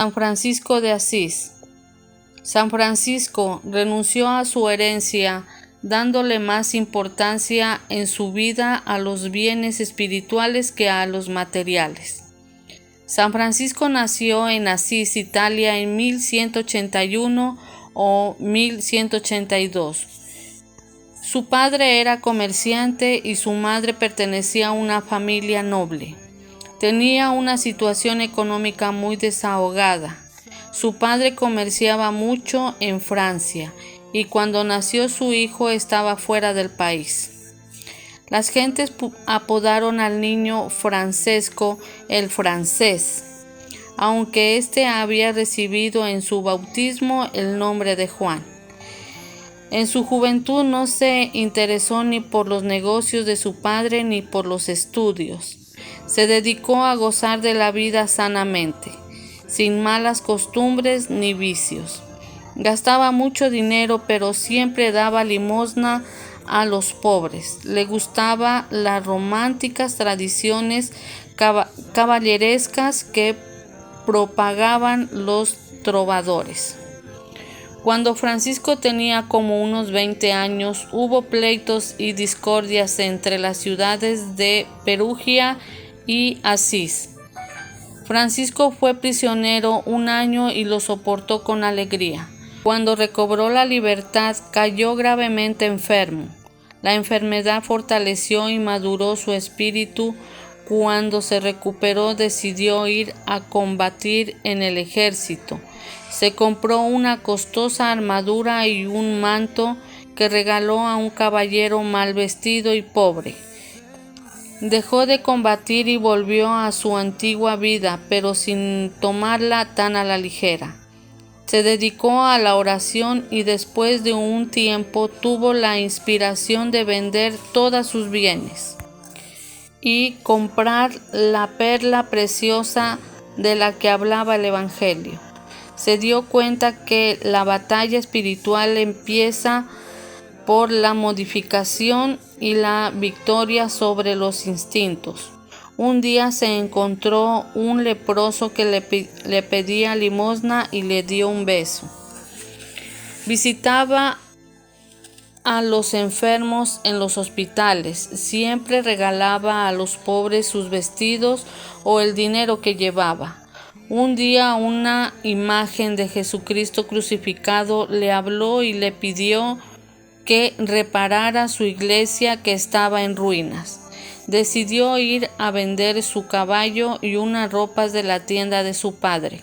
San Francisco de Asís. San Francisco renunció a su herencia, dándole más importancia en su vida a los bienes espirituales que a los materiales. San Francisco nació en Asís, Italia, en 1181 o 1182. Su padre era comerciante y su madre pertenecía a una familia noble. Tenía una situación económica muy desahogada. Su padre comerciaba mucho en Francia y cuando nació su hijo estaba fuera del país. Las gentes apodaron al niño Francesco el francés, aunque éste había recibido en su bautismo el nombre de Juan. En su juventud no se interesó ni por los negocios de su padre ni por los estudios. Se dedicó a gozar de la vida sanamente, sin malas costumbres ni vicios. Gastaba mucho dinero, pero siempre daba limosna a los pobres. Le gustaban las románticas tradiciones caballerescas que propagaban los trovadores. Cuando Francisco tenía como unos 20 años, hubo pleitos y discordias entre las ciudades de Perugia y Asís. Francisco fue prisionero un año y lo soportó con alegría. Cuando recobró la libertad, cayó gravemente enfermo. La enfermedad fortaleció y maduró su espíritu. Cuando se recuperó, decidió ir a combatir en el ejército. Se compró una costosa armadura y un manto que regaló a un caballero mal vestido y pobre. Dejó de combatir y volvió a su antigua vida, pero sin tomarla tan a la ligera. Se dedicó a la oración y después de un tiempo tuvo la inspiración de vender todos sus bienes y comprar la perla preciosa de la que hablaba el Evangelio. Se dio cuenta que la batalla espiritual empieza por la modificación y la victoria sobre los instintos. Un día se encontró un leproso que le pedía limosna y le dio un beso. Visitaba a los enfermos en los hospitales. Siempre regalaba a los pobres sus vestidos o el dinero que llevaba. Un día una imagen de Jesucristo crucificado le habló y le pidió que reparara su iglesia que estaba en ruinas. Decidió ir a vender su caballo y unas ropas de la tienda de su padre,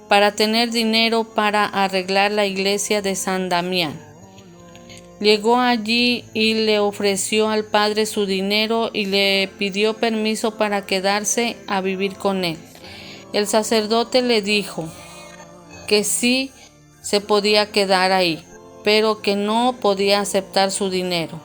para tener dinero para arreglar la iglesia de San Damián. Llegó allí y le ofreció al padre su dinero y le pidió permiso para quedarse a vivir con él. El sacerdote le dijo que sí se podía quedar ahí, pero que no podía aceptar su dinero.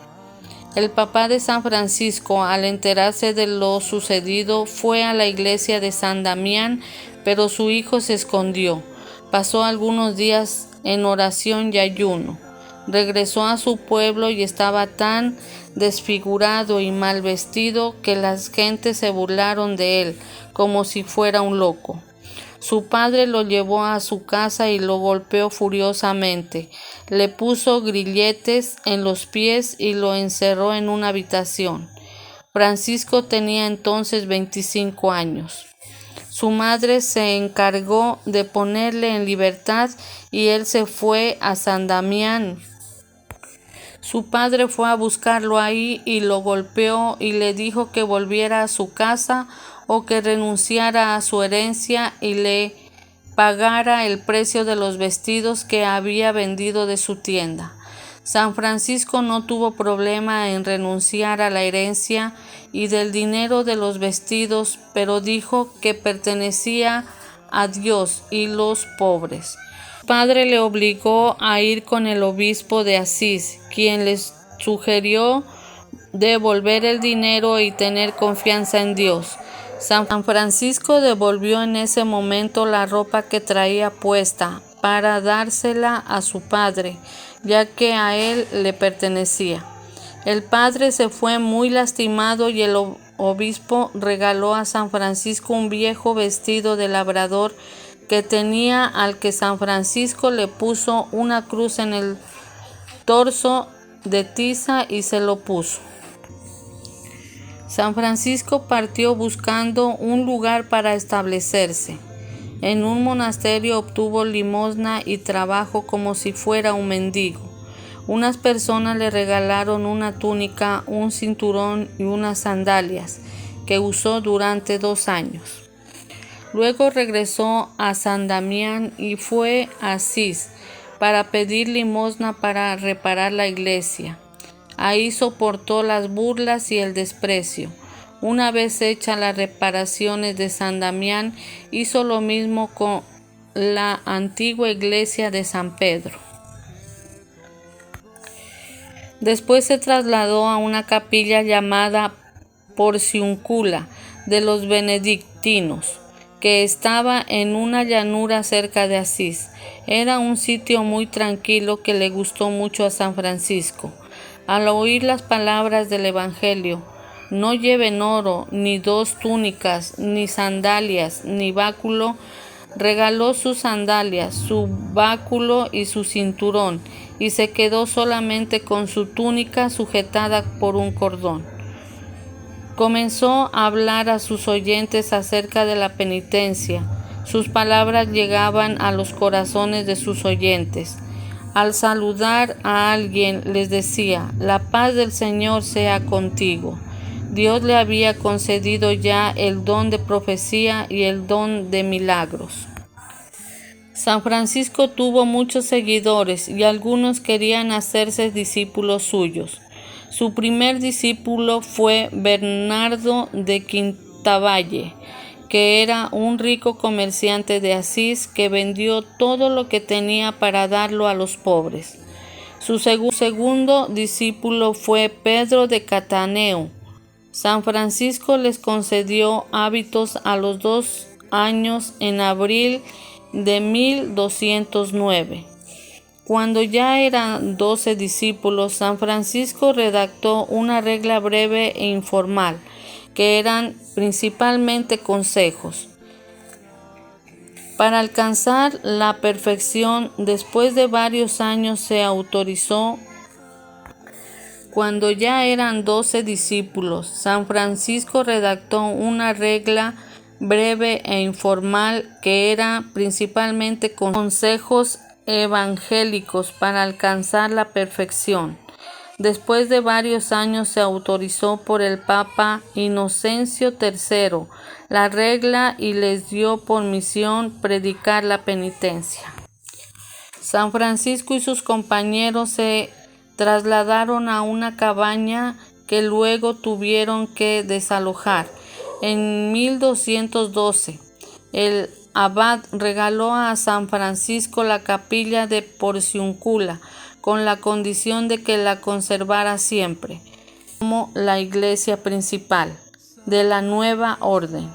El papá de San Francisco, al enterarse de lo sucedido, fue a la iglesia de San Damián, pero su hijo se escondió. Pasó algunos días en oración y ayuno. Regresó a su pueblo y estaba tan desfigurado y mal vestido que las gentes se burlaron de él, como si fuera un loco. Su padre lo llevó a su casa y lo golpeó furiosamente. Le puso grilletes en los pies y lo encerró en una habitación. Francisco tenía entonces 25 años. Su madre se encargó de ponerle en libertad y él se fue a San Damián. Su padre fue a buscarlo ahí y lo golpeó y le dijo que volviera a su casa o que renunciara a su herencia y le pagara el precio de los vestidos que había vendido de su tienda. San Francisco no tuvo problema en renunciar a la herencia y del dinero de los vestidos, pero dijo que pertenecía a Dios y los pobres. Su padre le obligó a ir con el obispo de Asís, quien les sugirió devolver el dinero y tener confianza en Dios. San Francisco devolvió en ese momento la ropa que traía puesta para dársela a su padre, ya que a él le pertenecía. El padre se fue muy lastimado y el obispo regaló a San Francisco un viejo vestido de labrador que tenía, al que San Francisco le puso una cruz en el torso de tiza y se lo puso. San Francisco partió buscando un lugar para establecerse. En un monasterio obtuvo limosna y trabajo como si fuera un mendigo. Unas personas le regalaron una túnica, un cinturón y unas sandalias que usó durante 2 años. Luego regresó a San Damián y fue a Asís para pedir limosna para reparar la iglesia. Ahí soportó las burlas y el desprecio. Una vez hechas las reparaciones de San Damián, hizo lo mismo con la antigua iglesia de San Pedro. Después se trasladó a una capilla llamada Porciúncula de los benedictinos, que estaba en una llanura cerca de Asís. Era un sitio muy tranquilo que le gustó mucho a San Francisco. Al oír las palabras del Evangelio, no lleven oro, ni 2 túnicas, ni sandalias, ni báculo, regaló sus sandalias, su báculo y su cinturón, y se quedó solamente con su túnica sujetada por un cordón. Comenzó a hablar a sus oyentes acerca de la penitencia. Sus palabras llegaban a los corazones de sus oyentes. Al saludar a alguien les decía: la paz del Señor sea contigo. Dios le había concedido ya el don de profecía y el don de milagros. San Francisco tuvo muchos seguidores y algunos querían hacerse discípulos suyos. Su primer discípulo fue Bernardo de Quintavalle, que era un rico comerciante de Asís que vendió todo lo que tenía para darlo a los pobres. Su segundo discípulo fue Pedro de Cataneo. San Francisco les concedió hábitos a los 2 años en abril de 1209. Cuando ya eran 12 discípulos, San Francisco redactó una regla breve e informal, que eran principalmente consejos. Para alcanzar la perfección, después de varios años se autorizó. Cuando ya eran 12 discípulos, San Francisco redactó una regla breve e informal que era principalmente consejos evangélicos para alcanzar la perfección. Después de varios años se autorizó por el Papa Inocencio III la regla y les dio por misión predicar la penitencia. San Francisco y sus compañeros se trasladaron a una cabaña que luego tuvieron que desalojar. En 1212, el abad regaló a San Francisco la capilla de Porciúncula, con la condición de que la conservara siempre, como la iglesia principal de la nueva orden.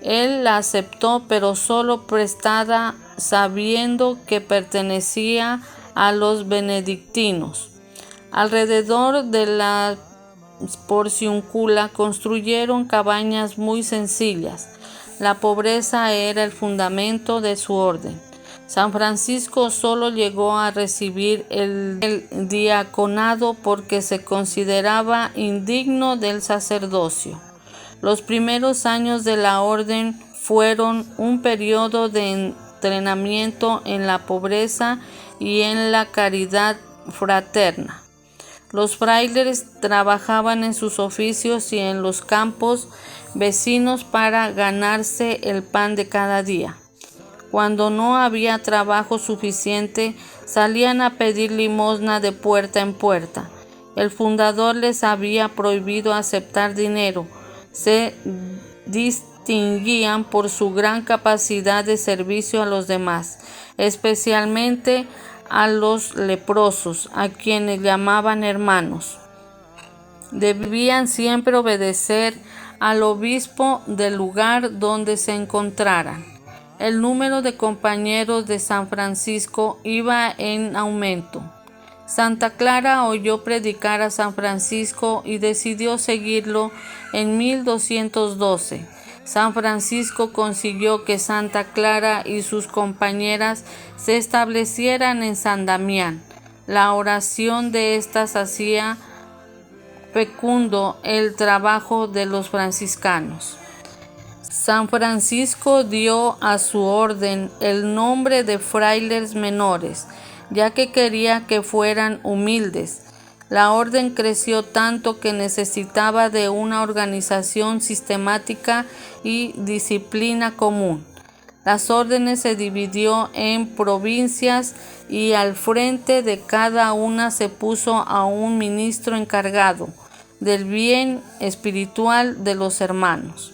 Él la aceptó, pero solo prestada, sabiendo que pertenecía a los benedictinos. Alrededor de la Porciúncula construyeron cabañas muy sencillas. La pobreza era el fundamento de su orden. San Francisco solo llegó a recibir el diaconado porque se consideraba indigno del sacerdocio. Los primeros años de la orden fueron un periodo de entrenamiento en la pobreza y en la caridad fraterna. Los frailes trabajaban en sus oficios y en los campos vecinos para ganarse el pan de cada día. Cuando no había trabajo suficiente, salían a pedir limosna de puerta en puerta. El fundador les había prohibido aceptar dinero. Se distinguían por su gran capacidad de servicio a los demás, especialmente a los leprosos, a quienes llamaban hermanos. Debían siempre obedecer al obispo del lugar donde se encontraran. El número de compañeros de San Francisco iba en aumento. Santa Clara oyó predicar a San Francisco y decidió seguirlo en 1212. San Francisco consiguió que Santa Clara y sus compañeras se establecieran en San Damián. La oración de estas hacía fecundo el trabajo de los franciscanos. San Francisco dio a su orden el nombre de frailes menores, ya que quería que fueran humildes. La orden creció tanto que necesitaba de una organización sistemática y disciplina común. Las órdenes se dividió en provincias y al frente de cada una se puso a un ministro encargado del bien espiritual de los hermanos.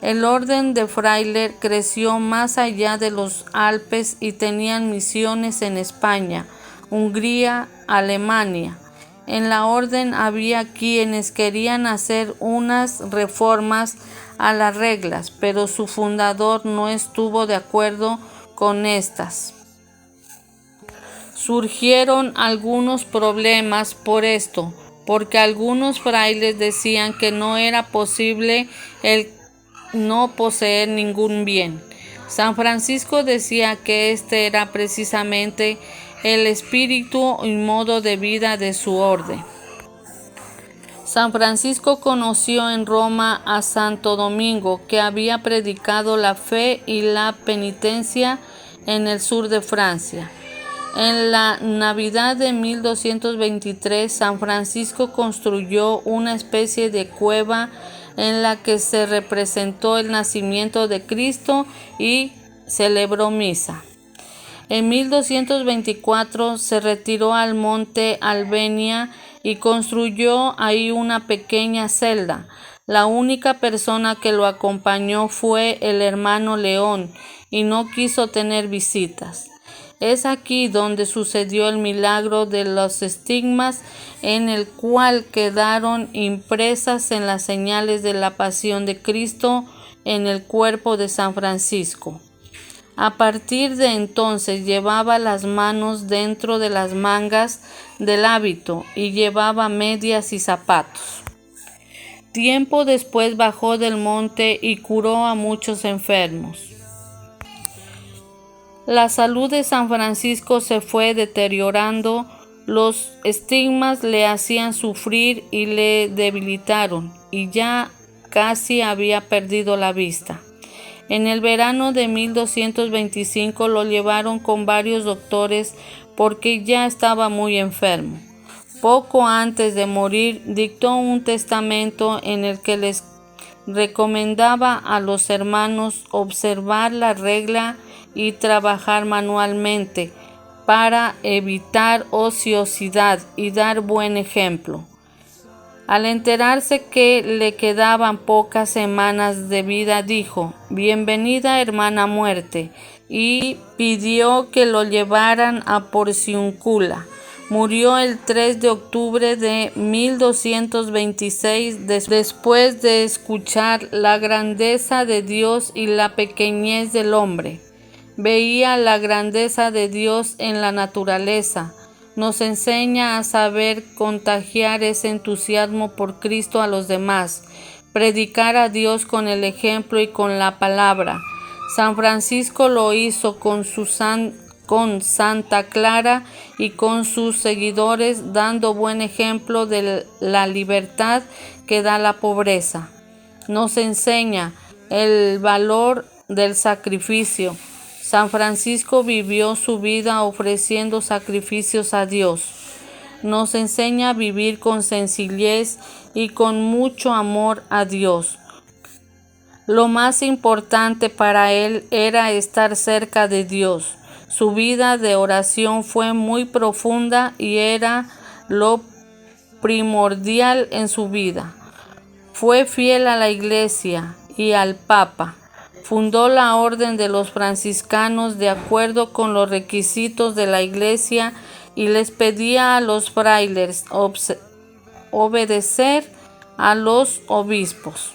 El orden de fraile creció más allá de los Alpes y tenían misiones en España, Hungría, Alemania. En la orden había quienes querían hacer unas reformas a las reglas, pero su fundador no estuvo de acuerdo con estas. Surgieron algunos problemas por esto, porque algunos frailes decían que no era posible el no poseer ningún bien. San Francisco decía que este era precisamente el espíritu y modo de vida de su orden. San Francisco conoció en Roma a Santo Domingo, que había predicado la fe y la penitencia en el sur de Francia. En la Navidad de 1223, San Francisco construyó una especie de cueva en la que se representó el nacimiento de Cristo y celebró misa. En 1224 se retiró al monte Albenia y construyó ahí una pequeña celda. La única persona que lo acompañó fue el hermano León y no quiso tener visitas. Es aquí donde sucedió el milagro de los estigmas, en el cual quedaron impresas en las señales de la pasión de Cristo en el cuerpo de San Francisco. A partir de entonces llevaba las manos dentro de las mangas del hábito y llevaba medias y zapatos. Tiempo después bajó del monte y curó a muchos enfermos. La salud de San Francisco se fue deteriorando, los estigmas le hacían sufrir y le debilitaron, y ya casi había perdido la vista. En el verano de 1225 lo llevaron con varios doctores porque ya estaba muy enfermo. Poco antes de morir dictó un testamento en el que les recomendaba a los hermanos observar la regla y trabajar manualmente para evitar ociosidad y dar buen ejemplo. Al enterarse que le quedaban pocas semanas de vida, dijo: «Bienvenida, hermana muerte», y pidió que lo llevaran a Porciúncula. Murió el 3 de octubre de 1226 después de escuchar la grandeza de Dios y la pequeñez del hombre. Veía la grandeza de Dios en la naturaleza. Nos enseña a saber contagiar ese entusiasmo por Cristo a los demás, predicar a Dios con el ejemplo y con la palabra. San Francisco lo hizo con Santa Clara y con sus seguidores, dando buen ejemplo de la libertad que da la pobreza. Nos enseña el valor del sacrificio. San Francisco vivió su vida ofreciendo sacrificios a Dios. Nos enseña a vivir con sencillez y con mucho amor a Dios. Lo más importante para él era estar cerca de Dios. Su vida de oración fue muy profunda y era lo primordial en su vida. Fue fiel a la Iglesia y al Papa. Fundó la Orden de los Franciscanos de acuerdo con los requisitos de la Iglesia y les pedía a los frailes obedecer a los obispos.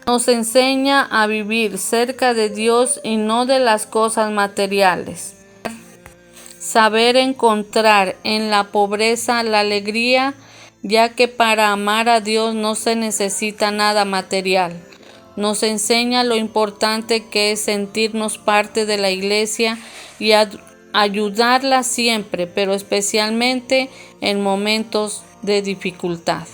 Nos enseña a vivir cerca de Dios y no de las cosas materiales. Saber encontrar en la pobreza la alegría, ya que para amar a Dios no se necesita nada material. Nos enseña lo importante que es sentirnos parte de la iglesia y ayudarla siempre, pero especialmente en momentos de dificultad.